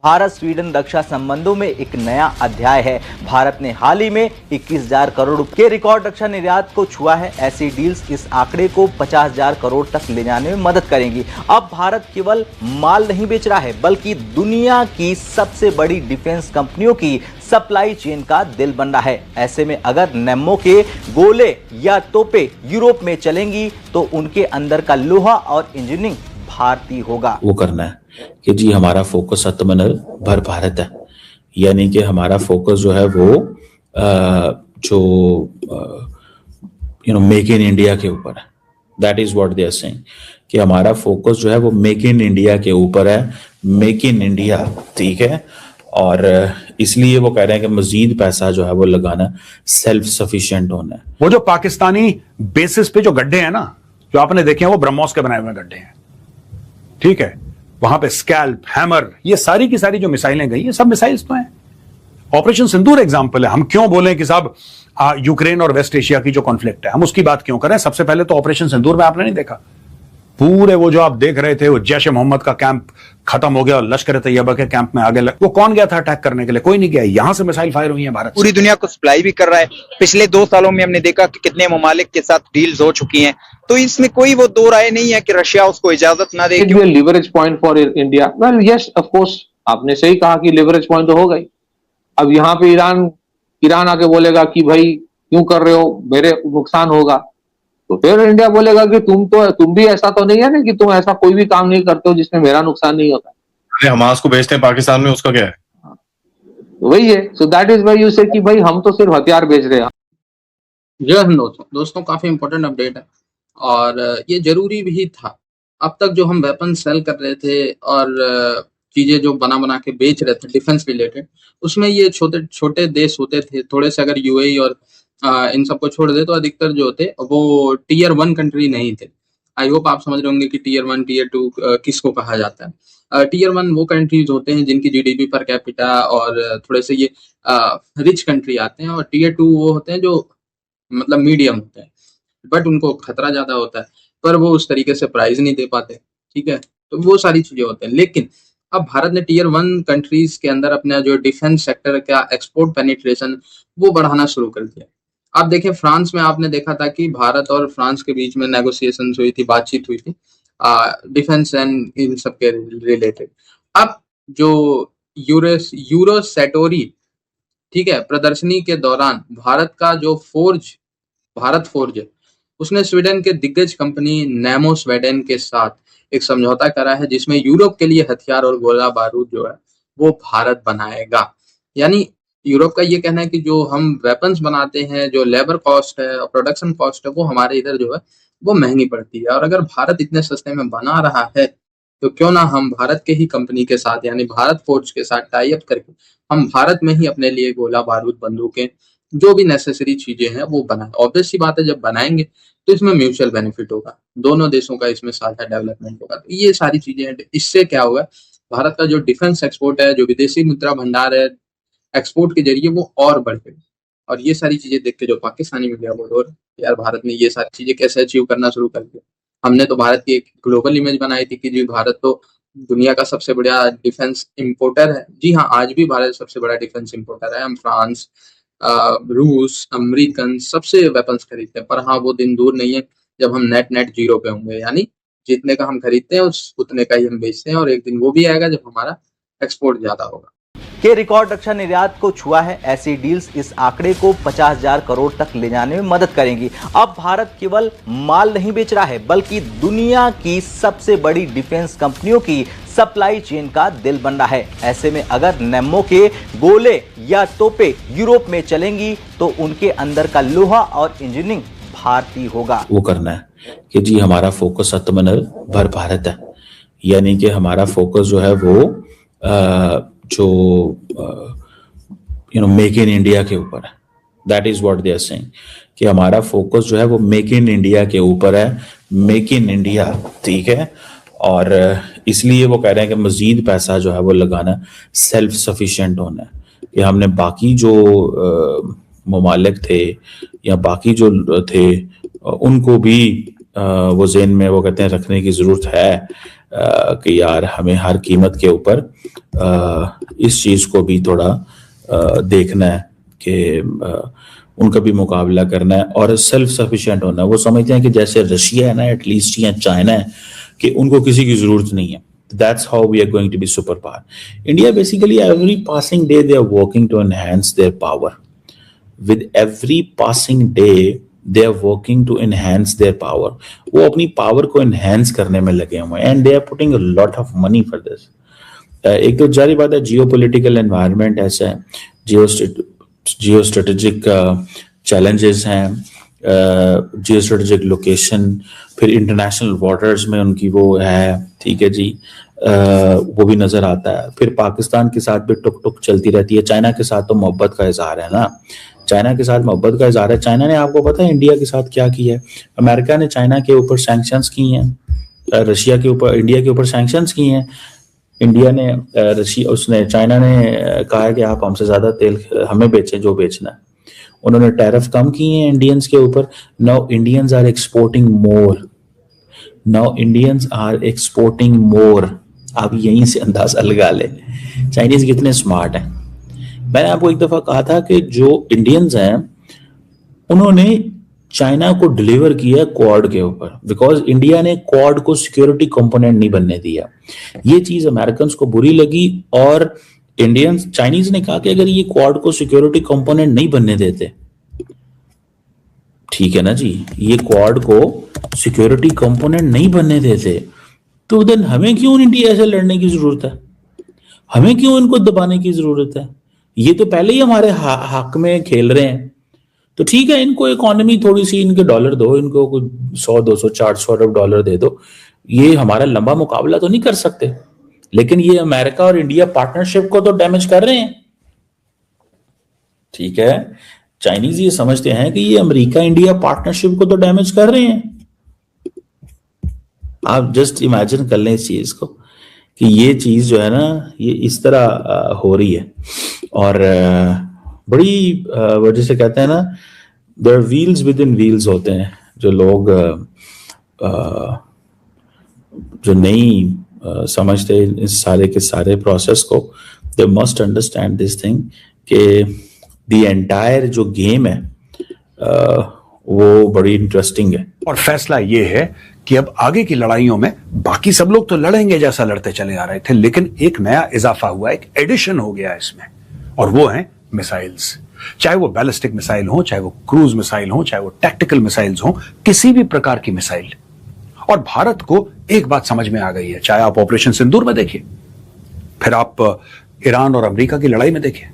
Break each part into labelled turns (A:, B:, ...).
A: Bharat Sweden रक्षा संबंधों में एक नया अध्याय है। भारत ने हाल ही में 21,000 करोड़ के रिकॉर्ड रक्षा निर्यात को छुआ है। ऐसी डील्स इस आंकड़े को 50,000 करोड़ तक ले जाने में मदद करेंगी। अब भारत केवल माल नहीं बेच रहा है, बल्कि दुनिया की सबसे बड़ी डिफेंस कंपनियों की सप्लाई चेन का दिल बन रहा है। ऐसे में अगर नेमो के गोले या तोपें यूरोप में चलेंगी तो उनके अंदर का लोहा और इंजीनियरिंग भारतीय होगा।
B: वो करना है कि जी हमारा फोकस आत्मनिर्भर भारत है, यानी कि हमारा फोकस जो है वो मेक इन इंडिया के ऊपर है। That is what they are saying कि हमारा फोकस जो है वो मेक इन इंडिया के ऊपर है। मेक इन इंडिया, ठीक है। और इसलिए वो कह रहे हैं कि मजीद पैसा जो है वो लगाना, सेल्फ सफिशिएंट होना है।
C: वो जो पाकिस्तानी बेसिस पे जो गड्ढे हैं ना, जो आपने देखे हैं, वो ब्रह्मोस के बनाए हुए गड्ढे हैं, ठीक है। वहां पे स्कैल्प, हैमर, ये सारी की सारी जो मिसाइलें गई, ये सब मिसाइल्स तो हैं। ऑपरेशन सिंदूर एग्जांपल है। हम क्यों बोलें कि साहब यूक्रेन और वेस्ट एशिया की जो कॉन्फ्लिक्ट है, हम उसकी बात क्यों करें? सबसे पहले तो ऑपरेशन सिंदूर में आपने नहीं देखा, पूरे वो जो आप देख रहे थे, वो जैश ए मोहम्मद का कैंप खत्म हो गया और लश्कर तैयबा के कैंप में आगे वो कौन गया था अटैक करने के लिए? कोई नहीं गया। यहां से मिसाइल फायर हुई है भारत।
D: पूरी दुनिया को सप्लाई भी कर रहा है। पिछले 2 सालों में हमने देखा कि कितने ममालिक के साथ डील्स हो चुकी हैं, तो इसमें कोई वो दो राय नहीं है कि रशिया उसको इजाजत ना दे।
E: Leverage point for India, well yes of course, आपने सही कहा कि लिवरेज पॉइंट तो हो गई। अब यहाँ पे ईरान आके बोलेगा कि भाई क्यों कर रहे हो, मेरे नुकसान होगा, तो फिर इंडिया बोलेगा कि तुम भी ऐसा तो नहीं है ना कि तुम ऐसा कोई भी काम नहीं करते हो जिसमें मेरा नुकसान नहीं होता।
F: हमास को बेचते हैं पाकिस्तान में, उसका क्या है?
E: तो वही है। So that is why you से कि भाई हम तो सिर्फ हथियार बेच रहे हैं।
G: जय हिंद दोस्तों, काफी इंपॉर्टेंट अपडेट है और ये जरूरी भी था। अब तक जो हम वेपन सेल कर रहे थे और चीजें जो बना के बेच रहे थे डिफेंस रिलेटेड, उसमें ये छोटे छोटे देश होते थे थोड़े से। अगर यूएई और इन सबको छोड़ दे तो अधिकतर जो होते वो टियर 1 कंट्री नहीं थे। आई होप आप समझ रहे होंगे कि टियर 1 टियर 2 किसको कहा जाता है। टियर 1 वो कंट्रीज होते हैं जिनकी जीडीपी पर कैपिटा और थोड़े से ये रिच कंट्री आते हैं, और टियर 2 वो होते हैं जो मतलब मीडियम होते हैं, बट उनको खतरा ज्यादा होता है, पर वो उस तरीके से प्राइस नहीं दे पाते, ठीक है। तो वो सारी चीजें होते हैं। लेकिन अब भारत ने टियर 1 कंट्रीज के अंदर अपना जो डिफेंस सेक्टर का एक्सपोर्ट पेनिट्रेशन वो बढ़ाना शुरू कर दिया। आप देखें, फ्रांस में आपने देखा था कि भारत और फ्रांस के बीच में नेगोशिएशंस हुई थी, बातचीत हुई थी डिफेंस एंड इन सब के रिलेटेड। अब जो यूरोसेटोरी, ठीक है, प्रदर्शनी के दौरान भारत का जो भारत फोर्ज है, उसने स्वीडन के दिग्गज कंपनी नेमो स्वीडन के साथ एक समझौता करा है, जिसमें यूरोप के लिए हथियार और गोला बारूद जो है वो भारत बनाएगा। यानी यूरोप का ये कहना है कि जो हम वेपन्स बनाते हैं, जो लेबर कॉस्ट है और प्रोडक्शन कॉस्ट है, वो हमारे इधर जो है वो महंगी पड़ती है। और अगर भारत इतने सस्ते में बना रहा है तो क्यों ना हम भारत के ही कंपनी के साथ, यानी भारत फोर्ज के साथ टाई अप करके हम भारत में ही अपने लिए गोला बारूद, बंदूकें, जो भी नेसेसरी चीजें हैं वो बनाएं। ऑब्वियस सी बात है, जब बनाएंगे तो इसमें म्यूचुअल बेनिफिट होगा, दोनों देशों का इसमें साझा डेवलपमेंट होगा। तो ये सारी चीजें हैं। इससे क्या होगा, भारत का जो डिफेंस एक्सपोर्ट है, जो विदेशी मुद्रा भंडार है, एक्सपोर्ट के जरिए वो और बढ़ेगा। और ये सारी चीजें देख के जो पाकिस्तानी मीडिया बोल रहे हैं यार भारत ने ये सारी चीजें कैसे अचीव करना शुरू कर दिया। हमने तो भारत की एक ग्लोबल इमेज बनाई थी कि जी भारत तो दुनिया का सबसे बड़ा डिफेंस इंपोर्टर है। जी हाँ, आज भी भारत सबसे बड़ा डिफेंस इंपोर्टर है। हम फ्रांस, रूस, अमेरिकन सबसे वेपन्स खरीदते हैं। पर हाँ, वो दिन दूर नहीं है जब हम नेट जीरो पे होंगे, यानी जितने का हम खरीदते हैं उतने का ही हम बेचते हैं, और एक दिन वो भी आएगा जब हमारा एक्सपोर्ट ज्यादा होगा।
A: के रिकॉर्ड रक्षा निर्यात को छुआ है। ऐसी डील्स इस आंकड़े को 50,000 करोड़ तक ले जाने में मदद करेंगी। अब भारत केवल माल नहीं बेच रहा है, बल्कि दुनिया की सबसे बड़ी डिफेंस कंपनियों की सप्लाई चेन का दिल बन रहा है। ऐसे में अगर नेमो के गोले या तोपें यूरोप में चलेंगी तो उनके अंदर का लोहा और इंजीनियरिंग भारतीय होगा।
B: वो करना है कि जी हमारा फोकस आत्मनिर्भर भारत है, यानी कि हमारा फोकस जो है वो मेक इन इंडिया के ऊपर है। That is what they are saying कि हमारा फोकस जो है वो मेक इन इंडिया के ऊपर है। मेक इन इंडिया, ठीक है। और इसलिए वो कह रहे हैं कि मजीद पैसा जो है वो लगाना, सेल्फ सफिशिएंट होना है। कि हमने बाकी जो ममालिक थे या बाकी जो थे उनको भी वो ज़हन में वो कहते हैं रखने की ज़रूरत है कि यार हमें हर कीमत के ऊपर इस चीज को भी थोड़ा देखना है कि उनका भी मुकाबला करना है और सेल्फ सफिशिएंट होना है। वो समझते हैं कि जैसे रशिया है ना एटलीस्ट या चाइना है कि उनको किसी की जरूरत नहीं है। That's how we are going to be superpower. India basically every passing day they are working to enhance their power. With every passing day they are working to enhance their power. वो अपनी power को enhance करने में लगे हुए हैं and they are putting a lot of money for this. एक तो जारी बात है जियोपॉलिटिकल एनवायरनमेंट ऐसा है, जियो स्ट्रेटेजिक चैलेंजेस हैं, जियो स्ट्रेटेजिक लोकेशन, फिर इंटरनेशनल वाटर्स में उनकी वो है, ठीक है जी, वो भी नजर आता है। फिर पाकिस्तान के साथ भी टुक टुक चलती रहती है। चाइना के साथ तो मोहब्बत का इजहार है ना, चाइना के साथ मोहब्बत का इजहार है। चाइना ने आपको पता है इंडिया के साथ क्या किया है? अमेरिका ने चाइना के ऊपर सैंक्शंस की हैं, रशिया के ऊपर, इंडिया के ऊपर सैंक्शंस की हैं। इंडिया ने चाइना ने कहा है कि आप हमसे ज्यादा तेल हमें बेचें जो बेचना है। उन्होंने टैरिफ कम किए हैं इंडियंस के ऊपर। Now Indians are exporting more. आप यहीं से अंदाजा लगा ले चाइनीज कितने स्मार्ट हैं। मैंने आपको एक दफा कहा था कि जो इंडियंस हैं उन्होंने चाइना को डिलीवर किया क्वाड के ऊपर, बिकॉज इंडिया ने क्वाड को सिक्योरिटी कंपोनेंट नहीं बनने दिया। ये चीज अमेरिकन को बुरी लगी और इंडियंस, चाइनीज ने कहा कि अगर ये क्वाड को सिक्योरिटी कंपोनेंट नहीं बनने देते, ठीक है ना जी, ये क्वाड को सिक्योरिटी कंपोनेंट नहीं बनने देते तो देन हमें क्यों इंडिया से लड़ने की जरूरत है? हमें क्यों इनको दबाने की जरूरत है? ये तो पहले ही हमारे हक में खेल रहे हैं। तो ठीक है, इनको इकोनॉमी थोड़ी सी, इनके डॉलर दो, इनको कुछ 100 200 400 अरब डॉलर दे दो, ये हमारा लंबा मुकाबला तो नहीं कर सकते, लेकिन ये अमेरिका और इंडिया पार्टनरशिप को तो डैमेज कर रहे हैं। ठीक है, चाइनीज ये समझते हैं कि ये अमेरिका इंडिया पार्टनरशिप को तो डैमेज कर रहे हैं। आप जस्ट इमेजिन कर लें इस चीज को कि ये चीज जो है ना ये इस तरह हो रही है और बड़ी वजह से कहते हैं ना, there wheels within wheels होते हैं। जो लोग जो नहीं समझते इस सारे के सारे प्रोसेस को, they must understand this thing कि द एंटायर जो गेम है वो बड़ी इंटरेस्टिंग है।
C: और फैसला ये है कि अब आगे की लड़ाइयों में बाकी सब लोग तो लड़ेंगे जैसा लड़ते चले आ रहे थे, लेकिन एक नया इजाफा हुआ, एक एडिशन हो गया इसमें, और वो है मिसाइल्स। चाहे वो बैलिस्टिक मिसाइल हो, चाहे वो क्रूज मिसाइल हो, चाहे वो टैक्टिकल मिसाइल्स हो, किसी भी प्रकार की मिसाइल। और भारत को एक बात समझ में आ गई है, चाहे आप ऑपरेशन सिंदूर में देखिए, फिर आप ईरान और अमेरिका की लड़ाई में देखिए,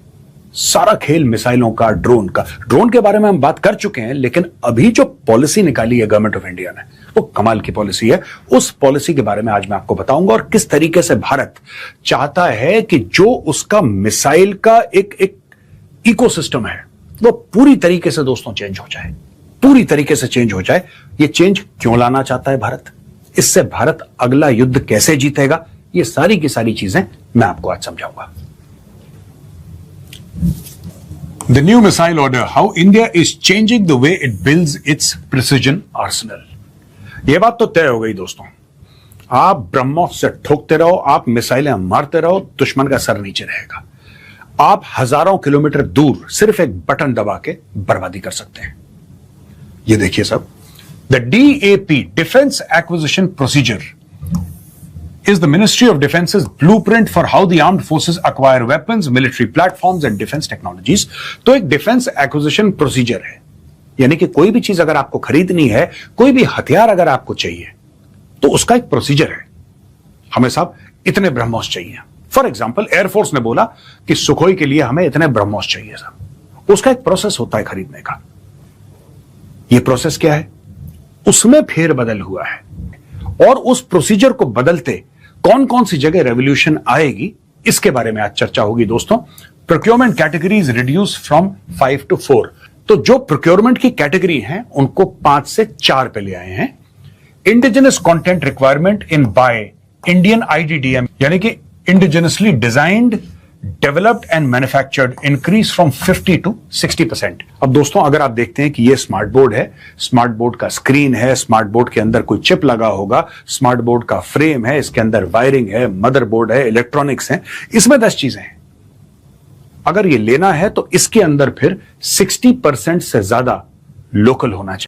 C: सारा खेल मिसाइलों का, ड्रोन का। ड्रोन के बारे में हम बात कर चुके हैं, लेकिन अभी जो पॉलिसी निकाली है गवर्नमेंट ऑफ इंडिया ने, वो कमाल की पॉलिसी है। उस पॉलिसी के बारे में आज मैं आपको बताऊंगा और किस तरीके से भारत चाहता है कि जो उसका मिसाइल का एक इकोसिस्टम है वो पूरी तरीके से दोस्तों चेंज हो जाए, पूरी तरीके से चेंज हो जाए। ये चेंज क्यों लाना चाहता है भारत, इससे भारत अगला युद्ध कैसे जीतेगा, ये सारी की सारी चीजें मैं आपको आज समझाऊंगा। The new missile order, how India is changing the way it builds its precision arsenal. यह बात तो तय हो गई दोस्तों, आप ब्रह्मोस से ठोकते रहो, आप मिसाइलें मारते रहो, दुश्मन का सर नीचे रहेगा। आप हजारों किलोमीटर दूर सिर्फ एक बटन दबा के बर्बादी कर सकते हैं। ये देखिए सब, the DAP, defence acquisition procedure, is the Ministry of Defense's blueprint for how the armed forces acquire weapons, military platforms and defense technologies। तो एक डिफेंस एक्विजिशन प्रोसीजर है, यानी कि कोई भी चीज अगर आपको खरीदनी है, कोई भी हथियार अगर आपको चाहिए, तो उसका एक प्रोसीजर है। हमें साहब इतने ब्रह्मोस चाहिए। फॉर एग्जाम्पल एयरफोर्स ने बोला कि सुखोई के लिए हमें इतने ब्रह्मोस चाहिए साहब, उसका एक प्रोसेस होता है खरीदने का। यह प्रोसेस क्या है, उसमें फेरबदल हुआ है, और उस प्रोसीजर को बदलते कौन कौन सी जगह रेवोल्यूशन आएगी, इसके बारे में आज चर्चा होगी दोस्तों। Procurement categories reduce from 5 to 4। तो जो प्रोक्योरमेंट की कैटेगरी हैं उनको 5 से 4 पे ले आए हैं। Indigenous content requirement in by Indian IDDM, यानी कि indigenously designed, developed and manufactured increase from 50 to 60%। अब दोस्तों अगर आप देखते हैं कि ये स्मार्ट बोर्ड है, स्मार्ट बोर्ड का स्क्रीन है, स्मार्ट बोर्ड के अंदर कोई चिप लगा होगा, स्मार्ट बोर्ड का फ्रेम है, इसके अंदर वायरिंग है, मदरबोर्ड है, इलेक्ट्रॉनिक्स है, इसमें 10 चीजें हैं। अगर ये लेना है तो इसके अंदर फिर 60% से ज्यादा लोकल होना चाहिए।